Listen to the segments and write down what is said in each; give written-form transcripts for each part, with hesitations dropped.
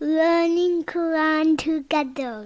learning Quran together.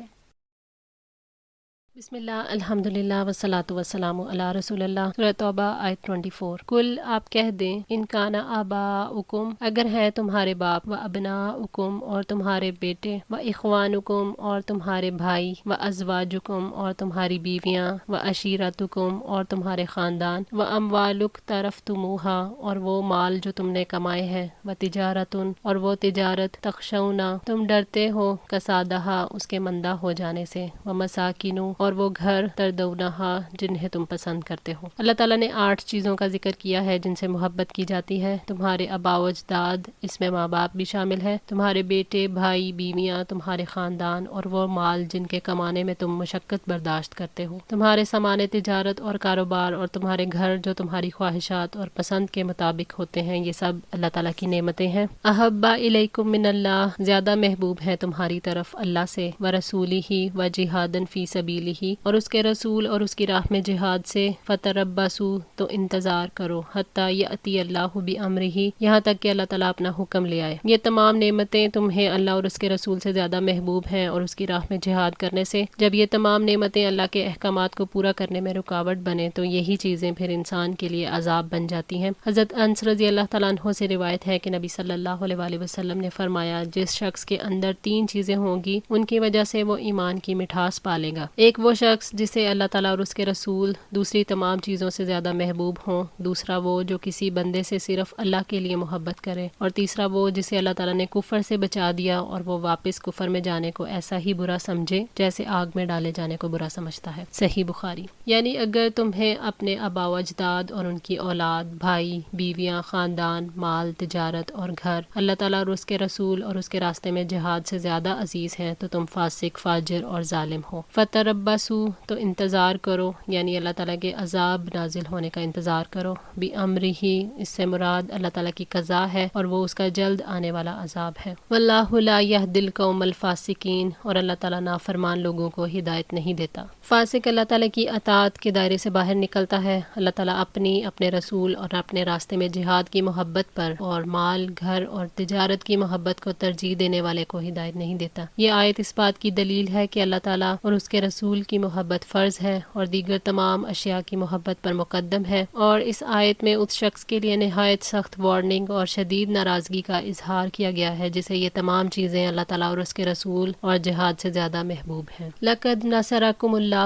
بسمillah الحمدللہ والصلاۃ والسلام علی رسول اللہ۔ سورۃ توبہ آیت 24۔ کل آپ کہہ دیں ان کان آباؤکم اگر ہیں تمہارے باپ، و ابناؤکم اور تمہارے بیٹے، و اخوانکم اور تمہارے بھائی، و ازواجکم اور تمہاری بیویاں، و عشیرتکم اور تمہارے خاندان، و اموالک طرفتموہا اور وہ مال جو تم نے کمائے ہیں، و تجارتن اور وہ تجارت، تخشونا تم ڈرتے ہو کسادہا اس کے مندہ ہو جانے سے، و مساکینو اور وہ گھر تردونہا جنہیں تم پسند کرتے ہو۔ اللہ تعالیٰ نے 8 چیزوں کا ذکر کیا ہے جن سے محبت کی جاتی ہے۔ تمہارے آباء و اجداد، اس میں ماں باپ بھی شامل ہے، تمہارے بیٹے، بھائی، بیویاں، تمہارے خاندان اور وہ مال جن کے کمانے میں تم مشقت برداشت کرتے ہو، تمہارے سامان تجارت اور کاروبار اور تمہارے گھر جو تمہاری خواہشات اور پسند کے مطابق ہوتے ہیں، یہ سب اللہ تعالیٰ کی نعمتیں ہیں۔ احبا الیکم من اللہ زیادہ محبوب ہے تمہاری طرف اللہ سے، ورسولہ و جہادن فی سبیلہ اور اس کے رسول اور اس کی راہ میں جہاد سے، فتربصوا تو انتظار کرو، حتی یأتی اللہ بامرہ یہاں تک کہ اللہ تعالیٰ اپنا حکم لے آئے۔ یہ تمام نعمتیں تمہیں اللہ اور اس کے رسول سے زیادہ محبوب ہیں اور اس کی راہ میں جہاد کرنے سے۔ جب یہ تمام نعمتیں اللہ کے احکامات کو پورا کرنے میں رکاوٹ بنے تو یہی چیزیں پھر انسان کے لیے عذاب بن جاتی ہیں۔ حضرت انس رضی اللہ تعالیٰ عنہ سے روایت ہے کہ نبی صلی اللہ علیہ وآلہ وسلم نے فرمایا، جس شخص کے اندر 3 چیزیں ہوں گی ان کی وجہ سے وہ ایمان کی مٹھاس پالے گا۔ ایک وہ شخص جسے اللہ تعالیٰ اور اس کے رسول دوسری تمام چیزوں سے زیادہ محبوب ہوں، دوسرا وہ جو کسی بندے سے صرف اللہ کے لیے محبت کرے، اور تیسرا وہ جسے اللہ تعالیٰ نے کفر سے بچا دیا اور وہ واپس کفر میں جانے کو ایسا ہی برا سمجھے جیسے آگ میں ڈالے جانے کو برا سمجھتا ہے۔ صحیح بخاری۔ یعنی اگر تمہیں اپنے آباء و اجداد اور ان کی اولاد، بھائی، بیویاں، خاندان، مال، تجارت اور گھر اللہ تعالیٰ اور اس کے رسول اور اس کے راستے میں جہاد سے زیادہ عزیز ہیں تو تم فاسق، فاجر اور ظالم ہو۔ فتربصوا تو انتظار کرو، یعنی اللہ تعالیٰ کے عذاب نازل ہونے کا انتظار کرو، بامرہ اس سے مراد اللہ تعالیٰ کی قضا ہے اور وہ اس کا جلد آنے والا عذاب ہے۔ واللہ لا یہدی القوم الفاسقین اور اللہ تعالیٰ نافرمان لوگوں کو ہدایت نہیں دیتا۔ فاسق اللہ تعالیٰ کی اطاعت کے دائرے سے باہر نکلتا ہے۔ اللہ تعالیٰ اپنے رسول اور اپنے راستے میں جہاد کی محبت پر اور مال، گھر اور تجارت کی محبت کو ترجیح دینے والے کو ہدایت نہیں دیتا۔ یہ آیت اس بات کی دلیل ہے کہ اللہ تعالیٰ اور اس کے رسول کی محبت فرض ہے اور دیگر تمام اشیاء کی محبت پر مقدم ہے، اور اس آیت میں اس شخص کے لیے نہایت سخت وارننگ اور شدید ناراضگی کا اظہار کیا گیا ہے جسے یہ تمام چیزیں اللہ تعالیٰ اور اس کے رسول اور جہاد سے زیادہ محبوب ہیں۔ لقد نصرکم اللہ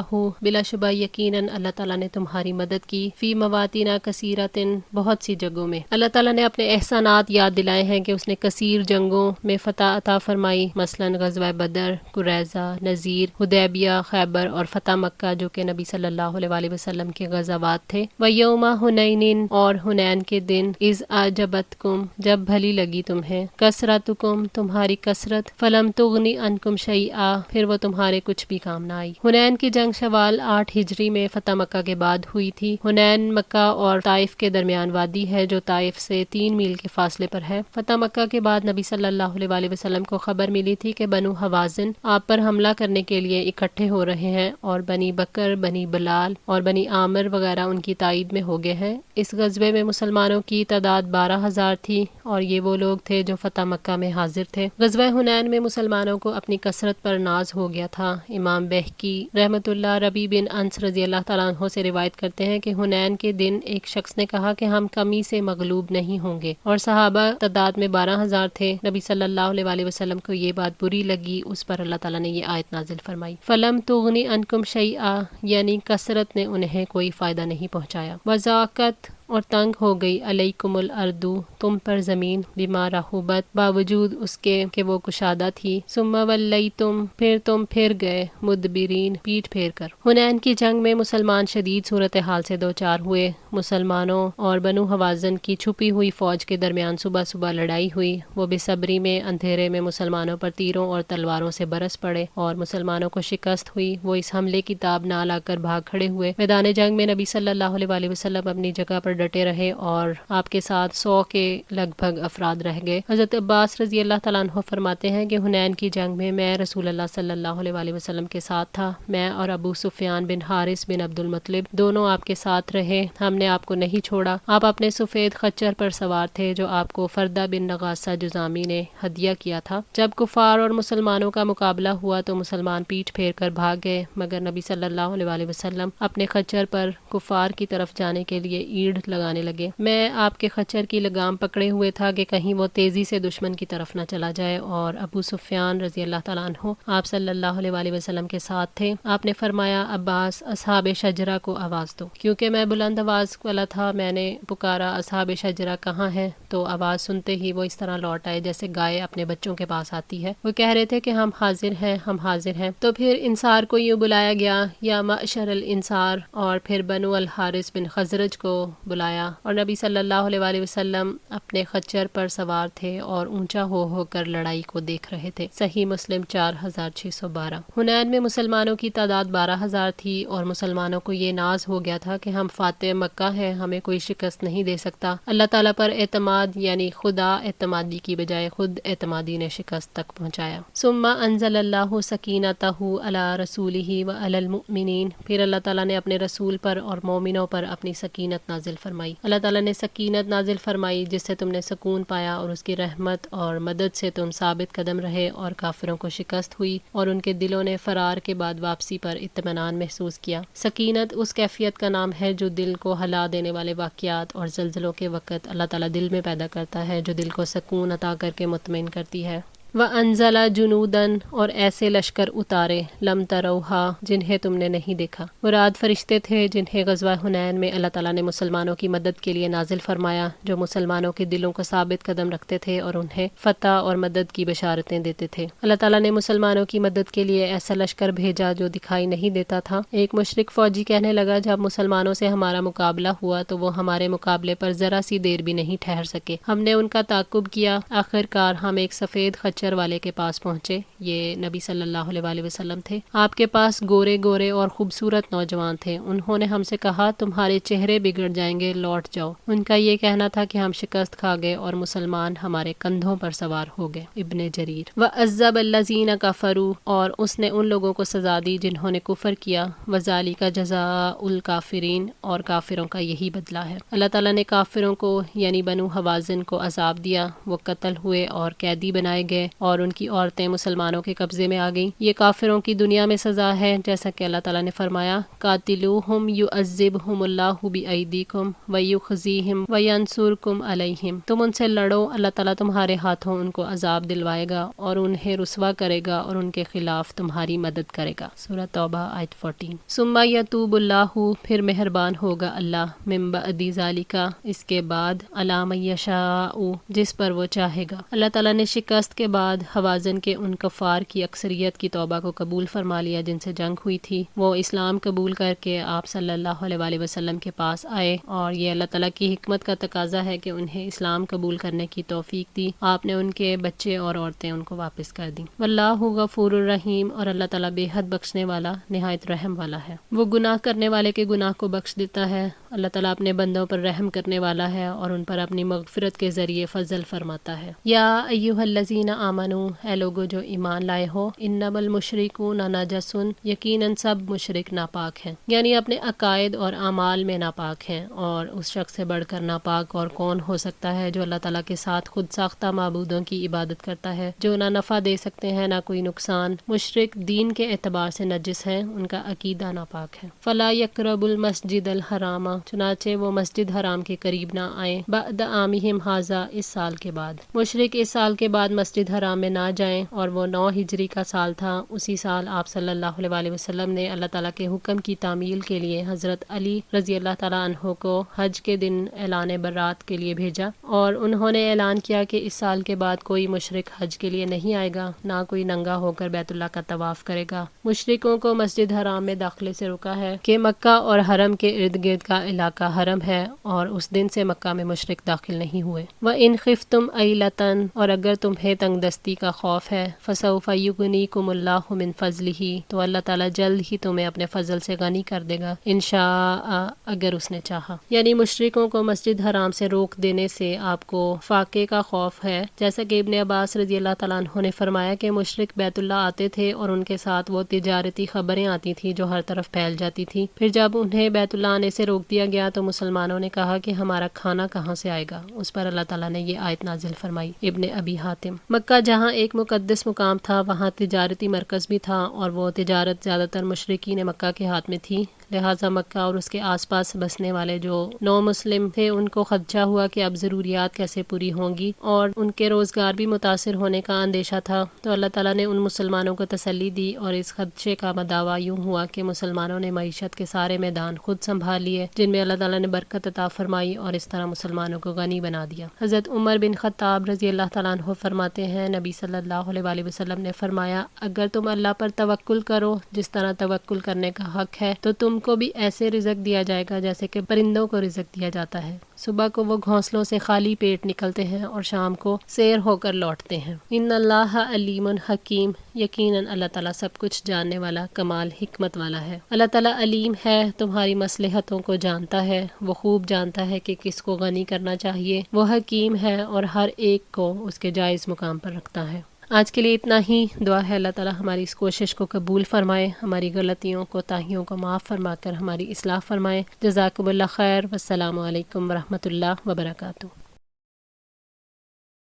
بلا شبہ یقیناً اللہ تعالیٰ نے تمہاری مدد کی، فی مواطن کثیرۃ بہت سی جگہوں میں۔ اللہ تعالیٰ نے اپنے احسانات یاد دلائے ہیں کہ اس نے کثیر جنگوں میں فتح عطا فرمائی، مثلاً غزوہ بدر، قریظہ، نذیر، حدیبیہ، خیبر اور فتح مکہ جو کہ نبی صلی اللہ علیہ وآلہ وسلم کے غزوات تھے۔ وَيَوْمَ حُنَيْنٍ اور حنین کے دن، اِذْ أَعْجَبَتْكُمْ جب بھلی لگی تمہیں، کثرتکم تمہاری کثرت، فَلَمْ تُغْنِ عَنْكُمْ شَيْئًا پھر وہ تمہارے کچھ بھی کام نہ آئی۔ حنین کی جنگ شوال 8 ہجری میں فتح مکہ کے بعد ہوئی تھی۔ حنین مکہ اور طائف کے درمیان وادی ہے جو طائف سے 3 میل کے فاصلے پر ہے۔ فتح مکہ کے بعد نبی صلی اللہ علیہ وآلہ وسلم کو خبر ملی تھی کہ بنو حوازن آپ پر حملہ کرنے کے لیے اکٹھے ہو رہے ہیں اور بنی بکر، بنی بلال اور بنی عامر وغیرہ ان کی تائید میں ہو گئے ہیں۔ اس غزوے میں مسلمانوں کی تعداد 12,000 تھی اور یہ وہ لوگ تھے جو فتح مکہ میں حاضر تھے۔ غزوہ حنین میں مسلمانوں کو اپنی کثرت پر ناز ہو گیا تھا۔ امام بہقی رحمۃ اللہ ربیع بن انس رضی اللہ تعالیٰ عنہ سے روایت کرتے ہیں کہ حنین کے دن ایک شخص نے کہا کہ ہم کمی سے مغلوب نہیں ہوں گے، اور صحابہ تعداد میں 12,000 تھے۔ نبی صلی اللہ علیہ وآلہ وسلم کو یہ بات بری لگی، اس پر اللہ تعالیٰ نے یہ آیت نازل فرمائی، فَلَمْ تُغْنِ عَنْكُمْ شَيْئًا یعنی کثرت نے انہیں کوئی فائدہ نہیں پہنچایا۔ وَضَاقَتْ اور تنگ ہو گئی، علیکم الارض تم پر زمین، بما رحبت باوجود اس کے کہ وہ کشادہ تھی، ثم ولیتم پھر تم پھر گئے، مدبرین پیٹھ پھیر کر۔ حنین کی جنگ میں مسلمان شدید صورتحال سے دوچار ہوئے۔ مسلمانوں اور بنو حوازن کی چھپی ہوئی فوج کے درمیان صبح صبح لڑائی ہوئی۔ وہ بے صبری میں اندھیرے میں مسلمانوں پر تیروں اور تلواروں سے برس پڑے اور مسلمانوں کو شکست ہوئی۔ وہ اس حملے کی تاب نہ لا کر بھاگ کھڑے ہوئے۔ میدان جنگ میں نبی صلی اللہ علیہ وآلہ وسلم اپنی جگہ پر ڈٹے رہے اور آپ کے ساتھ 100 کے لگ بھگ افراد رہ گئے۔ حضرت عباس رضی اللہ تعالیٰ عنہ فرماتے ہیں کہ حنین کی جنگ میں رسول اللہ صلی اللہ علیہ وسلم کے ساتھ تھا۔ میں اور ابو سفیان بن حارث بن عبد المطلب دونوں آپ کے ساتھ رہے، ہم نے آپ کو نہیں چھوڑا۔ آپ اپنے سفید خچر پر سوار تھے جو آپ کو فردہ بن نغاسہ جزامی نے ہدیہ کیا تھا۔ جب کفار اور مسلمانوں کا مقابلہ ہوا تو مسلمان پیٹھ پھیر کر بھاگ گئے، مگر نبی صلی اللہ علیہ وسلم اپنے خچر پر کفار کی طرف جانے کے لیے ایڑ لگانے لگے۔ میں آپ کے خچر کی لگام پکڑے ہوئے تھا کہ کہیں وہ تیزی سے دشمن کی طرف نہ چلا جائے، اور ابو سفیان رضی اللہ تعالیٰ عنہ آپ صلی اللہ علیہ وسلم کے ساتھ تھے۔ آپ نے فرمایا عباس اصحاب شجرہ کو آواز دو، کیونکہ میں بلند آواز والا تھا، میں نے پکارا اصحاب شجرہ کہاں ہے؟ تو آواز سنتے ہی وہ اس طرح لوٹ آئے جیسے گائے اپنے بچوں کے پاس آتی ہے۔ وہ کہہ رہے تھے کہ ہم حاضر ہیں، ہم حاضر ہیں۔ تو پھر انصار کو یوں بلایا گیا یا معشر الانصار، اور پھر بنو الحارث بن خزرج کو بلایا، اور نبی صلی اللہ علیہ وسلم اپنے خچر پر سوار تھے اور اونچا ہو کر لڑائی کو دیکھ رہے تھے۔ صحیح مسلم 4612۔ حنین میں مسلمانوں کی تعداد 12,000 تھی، اور مسلمانوں کو یہ ناز ہو گیا تھا کہ ہم فاتح مکہ ہیں، ہمیں کوئی شکست نہیں دے سکتا۔ اللہ تعالیٰ پر اعتماد یعنی خدا اعتمادی کی بجائے خود اعتمادی نے شکست تک پہنچایا۔ ثم انزل اللہ سکینتہ علی رسولہ وعلی المؤمنین، پھر اللہ تعالیٰ نے اپنے رسول پر اور مومنوں پر اپنی سکینت نازل فرمائی۔ اللہ تعالیٰ نے سکینت نازل فرمائی جس سے تم نے سکون پایا، اور اس کی رحمت اور مدد سے تم ثابت قدم رہے اور کافروں کو شکست ہوئی، اور ان کے دلوں نے فرار کے بعد واپسی پر اطمینان محسوس کیا۔ سکینت اس کیفیت کا نام ہے جو دل کو ہلا دینے والے واقعات اور زلزلوں کے وقت اللہ تعالیٰ دل میں پیدا کرتا ہے، جو دل کو سکون عطا کر کے مطمئن کرتی ہے۔ وَأَنزَلَ جُنُودًا، اور ایسے لشکر اتارے، لم تروہا، جنہیں تم نے نہیں دیکھا۔ مراد فرشتے تھے جنہیں غزوہ حنین میں اللہ تعالیٰ نے مسلمانوں کی مدد کے لیے نازل فرمایا، جو مسلمانوں کے دلوں کو ثابت قدم رکھتے تھے اور انہیں فتح اور مدد کی بشارتیں دیتے تھے۔ اللہ تعالیٰ نے مسلمانوں کی مدد کے لیے ایسا لشکر بھیجا جو دکھائی نہیں دیتا تھا۔ ایک مشرک فوجی کہنے لگا جب مسلمانوں سے ہمارا مقابلہ ہوا تو وہ ہمارے مقابلے پر ذرا سی دیر بھی نہیں ٹھہر سکے۔ ہم نے ان کا تعاقب کیا، آخرکار ہم ایک سفید خچر والے کے پاس پہنچے۔ یہ نبی صلی اللہ علیہ وسلم تھے۔ آپ کے پاس گورے گورے اور خوبصورت نوجوان تھے۔ انہوں نے ہم سے کہا تمہارے چہرے بگڑ جائیں گے، لوٹ جاؤ۔ ان کا یہ کہنا تھا کہ ہم شکست کھا گئے اور مسلمان ہمارے کندھوں پر سوار ہو گئے۔ ابن جریر۔ وَعَذَّبَ الَّذِينَ كَفَرُوا، اور اس نے ان لوگوں کو سزا دی جنہوں نے کفر کیا۔ وَذَلِكَ جَزَاءُ الْكَافِرِينَ، اور کافروں کا یہی بدلہ ہے۔ اللہ تعالیٰ نے کافروں کو یعنی بنو حوازن کو عذاب دیا، وہ قتل ہوئے اور قیدی بنائے گئے، اور ان کی عورتیں مسلمانوں کے قبضے میں آ گئیں۔ یہ کافروں کی دنیا میں سزا ہے، جیسا کہ اللہ تعالیٰ نے فرمایا قاتلوہم یعذبہم اللہ بایدیکم ویخزیہم وینصرکم علیہم، تم ان سے لڑو، اللہ تعالیٰ تمہارے ہاتھوں ان کو عذاب دلوائے گا اور انہیں رسوا کرے گا اور ان کے خلاف تمہاری مدد کرے گا۔ سورہ توبہ آیت 14۔ ثم یتوب اللہ، پھر مہربان ہوگا اللہ، من بعد ذالک، اس کے بعد، علی من یشاء، جس پر وہ چاہے گا۔ اللہ تعالیٰ نے شکست کے بعد حوازن کے ان کفار کی اکثریت کی توبہ کو قبول فرما لیا جن سے جنگ ہوئی تھی۔ وہ اسلام قبول کر کے آپ صلی اللہ علیہ وسلم کے پاس آئے، اور یہ اللہ تعالیٰ کی حکمت کا تقاضا ہے کہ انہیں اسلام قبول کرنے کی توفیق دی۔ آپ نے ان کے بچے اور عورتیں ان کو واپس کر دیں۔ واللہ غفور الرحیم، اور اللہ تعالیٰ بے حد بخشنے والا، نہایت رحم والا ہے۔ وہ گناہ کرنے والے کے گناہ کو بخش دیتا ہے۔ اللہ تعالیٰ اپنے بندوں پر رحم کرنے والا ہے اور ان پر اپنی مغفرت کے ذریعے فضل فرماتا ہے۔ یا ایھا الذین آمنوا، اے لوگو جو ایمان لائے ہو، انما المشرکون نجس، یقیناً سب مشرک ناپاک ہیں، یعنی اپنے عقائد اور اعمال میں ناپاک ہیں، اور اس شخص سے بڑھ کر ناپاک اور کون ہو سکتا ہے جو اللہ تعالیٰ کے ساتھ خود ساختہ معبودوں کی عبادت کرتا ہے جو نہ نفع دے سکتے ہیں نہ کوئی نقصان۔ مشرک دین کے اعتبار سے نجس ہیں، ان کا عقیدہ ناپاک ہے۔ فلا یقربوا المسجد الحرام، چنانچہ وہ مسجد حرام کے قریب نہ آئیں، بعد عامہم ھذا، اس سال کے بعد۔ مشرک اس سال کے بعد مسجد حرام میں نہ جائیں، اور وہ 9 ہجری کا سال تھا۔ اسی سال آپ صلی اللہ علیہ وسلم نے اللہ تعالیٰ کے حکم کی تعمیل کے لیے حضرت علی رضی اللہ تعالیٰ عنہ کو حج کے دن اعلان برات کے لیے بھیجا، اور انہوں نے اعلان کیا کہ اس سال کے بعد کوئی مشرک حج کے لیے نہیں آئے گا، نہ کوئی ننگا ہو کر بیت اللہ کا طواف کرے گا۔ مشرکوں کو مسجد حرام میں داخلے سے روکا ہے کہ مکہ اور حرم کے ارد گرد کا علاقہ حرم ہے اور اس دن سے مکہ میں مشرک داخل نہیں ہوئے۔ وَإِنْ خِفْتُمْ عَيْلَةً، اور اگر تمہیں تنگ دستی کا خوف ہے، فَسَوْفَ يُغْنِيكُمُ اللَّهُ مِنْ فَضْلِهِ، تو اللہ تعالیٰ جلد ہی تمہیں اپنے فضل سے غنی کر دے گا، انشاء اگر اس نے چاہا۔ یعنی مشرکوں کو مسجد حرام سے روک دینے سے آپ کو فاقے کا خوف ہے، جیسا کہ ابن عباس رضی اللہ تعالیٰ عنہ نے فرمایا کہ مشرک بیت اللہ آتے تھے اور ان کے ساتھ وہ تجارتی خبریں آتی تھی جو ہر طرف پھیل جاتی تھی۔ پھر جب انہیں بیت اللہ آنے سے روک دیا گیا تو مسلمانوں نے کہا کہ ہمارا کھانا کہاں سے آئے گا؟ اس پر اللہ تعالیٰ نے یہ آیت نازل فرمائی۔ ابن ابی حاتم، مکہ جہاں ایک مقدس مقام تھا وہاں تجارتی مرکز بھی تھا، اور وہ تجارت زیادہ تر مشرکین مکہ کے ہاتھ میں تھی، لہٰذا مکہ اور اس کے آس پاس بسنے والے جو نو مسلم تھے ان کو خدشہ ہوا کہ اب ضروریات کیسے پوری ہوں گی، اور ان کے روزگار بھی متاثر ہونے کا اندیشہ تھا۔ تو اللہ تعالیٰ نے ان مسلمانوں کو تسلی دی، اور اس خدشے کا مداوا یوں ہوا کہ مسلمانوں نے معیشت کے سارے میدان خود سنبھال لیے، جن میں اللہ تعالیٰ نے برکت عطا فرمائی، اور اس طرح مسلمانوں کو غنی بنا دیا۔ حضرت عمر بن خطاب رضی اللہ تعالیٰ عنہ فرماتے ہیں، نبی صلی اللہ علیہ وآلہ وسلم نے فرمایا، اگر تم اللہ پر توکل کرو جس طرح توکل کرنے کا حق ہے، تو تم کو بھی ایسے رزق دیا جائے گا جیسے کہ پرندوں کو رزق دیا جاتا ہے۔ صبح کو وہ گھونسلوں سے خالی پیٹ نکلتے ہیں اور شام کو سیر ہو کر لوٹتے ہیں۔ ان اللہ علیم حکیم، یقیناً اللہ تعالیٰ سب کچھ جاننے والا، کمال حکمت والا ہے۔ اللہ تعالیٰ علیم ہے، تمہاری مصلحتوں کو جانتا ہے، وہ خوب جانتا ہے کہ کس کو غنی کرنا چاہیے، وہ حکیم ہے اور ہر ایک کو اس کے جائز مقام پر رکھتا ہے۔ آج کے لیے اتنا ہی۔ دعا ہے اللہ تعالیٰ ہماری اس کوشش کو قبول فرمائے، ہماری غلطیوں کوتاہیوں کو معاف فرما کر ہماری اصلاح فرمائے۔ جزاکم اللہ خیر، والسلام علیکم ورحمۃ اللہ وبرکاتہ۔